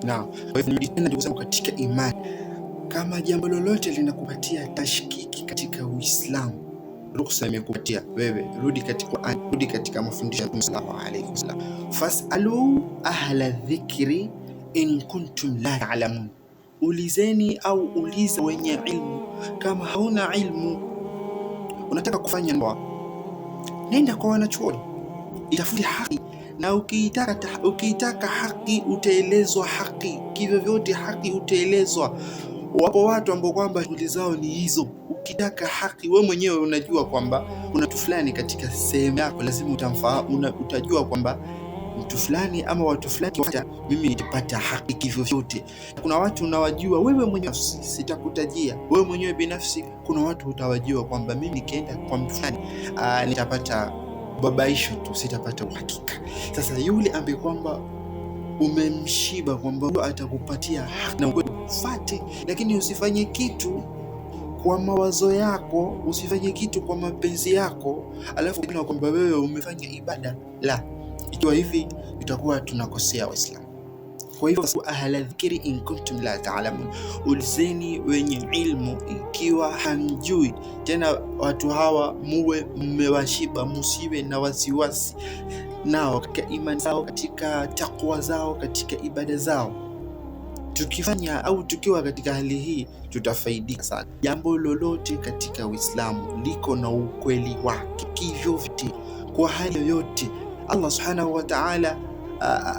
Na kwa hivyo tena ndugu zangu katika imani, kama jambo lolote linakupatia tashkiki katika Uislamu, ruhusa imekupatia wewe, rudi katika Qur'an, rudi katika mafundisho ya Mtume sallallahu alayhi wasallam. Fasalu ahla dhikri in kuntum la ta'lamun, ulizeni au uliza wenye ilmu kama hauna ilmu. Unataka kufanya ndoa, nenda kwa wanachuoni, itafuti haki, na ukiitaka haki utaelezwa haki, kivyovyote haki utaelezwa. Wapo watu ambao kwamba shughuli zao ni hizo. Ukitaka haki, wewe mwenyewe unajua kwamba kuna mtu fulani katika sehemu yako lazima utamfahamu, utajua kwamba mtu fulani ama watu fulani wacha mimi nitapata haki kivyovyote. Kuna watu unawajua wewe mwenyewe, sitakutajia wewe mwenyewe binafsi. Kuna watu utawajua kwamba mimi nikienda kwa mtu fulani nitapata babaisho tu, sitapata uhakika. Sasa yule ambaye kwamba umemshiba kwamba atakupatia haki na ufuate, lakini usifanye kitu kwa mawazo yako, usifanye kitu kwa mapenzi yako, alafu kuna kwamba wewe umefanya ibada. La, ikiwa hivi itakuwa tunakosea Waislamu. Kwa hivyo ahla dhikri in kuntum la ta'lamun, ulizeni wenye ilmu ikiwa hamjui. Tena watu hawa muwe mmewashiba, musiwe na wasiwasi nao katika imani zao, katika takwa zao, katika ibada zao. Tukifanya au tukiwa katika hali hii tutafaidika sana. Jambo lolote katika Uislamu liko na ukweli wake kivyovyote, kwa hali yoyote. Allah subhanahu wa ta'ala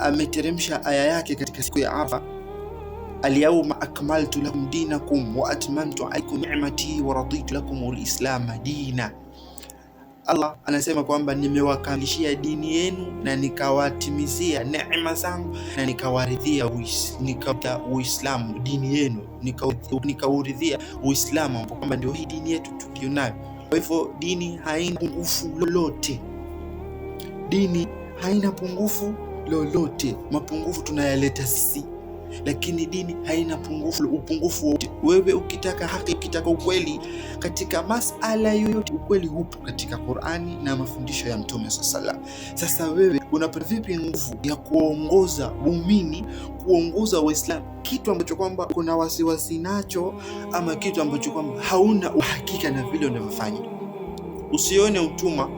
ameteremsha aya yake katika siku ya Arafa, al-yawma akmaltu lakum dinakum wa atmamtu alaykum ni'mati wa raditu lakum al-islam dina. Allah anasema kwamba nimewakamilishia dini yenu na nikawatimizia neema zangu na nikawaridhia Uislamu dini yenu, nikauridhia Uislamu kwamba ndio hii dini yetu tulionayo. Kwa hivyo dini haina pungufu lolote, dini haina pungufu lolote. Mapungufu tunayaleta sisi, lakini dini haina upungufu wote. Wewe ukitaka haki, ukitaka ukweli katika masala yoyote, ukweli upo katika Qur'ani na mafundisho ya Mtume sallallahu alaihi wasallam. Sasa wewe unapata vipi nguvu ya kuongoza waumini, kuongoza Waislamu, kitu ambacho kwamba kuna wasiwasi nacho, ama kitu ambacho kwamba hauna uhakika na vile unavyofanya? Usione utuma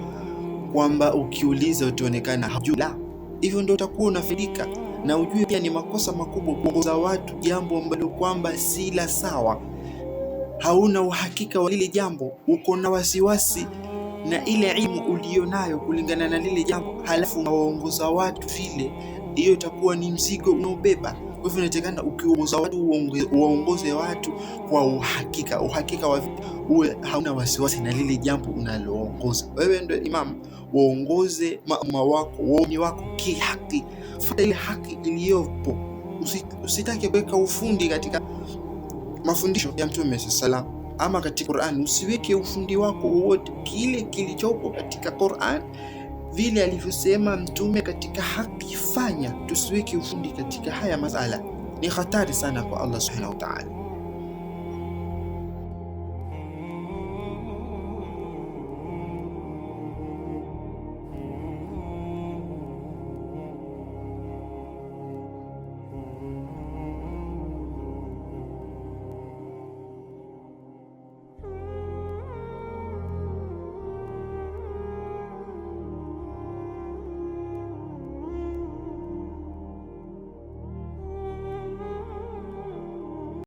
kwamba ukiuliza utaonekana hujui. La, hivyo ndio utakuwa unafaidika. Na ujue pia ni makosa makubwa kuongoza watu jambo ambalo kwamba si la sawa. Hauna uhakika wa lile jambo, uko na wasiwasi na ile ilmu ulionayo kulingana na lile jambo, halafu unawaongoza watu vile, hiyo itakuwa ni mzigo unaobeba. Kwa hivyo inatakana ukiongoza watu uongoze watu kwa uhakika. Uhakika wa uwe hauna wasiwasi na lile jambo unaloongoza. Wewe ndio imam, waongoze maamuma wako, waumini wako kihaki. Fuata ile haki iliyopo. Usitake kuweka ufundi katika mafundisho ya Mtume sallallahu ama katika Qur'an. Usiweke ufundi wako wote, kile kilichopo katika Qur'an vile alivyosema Mtume katika haki fanya. Tusiweke ufundi katika haya masala, ni hatari sana kwa Allah subhanahu wa ta'ala.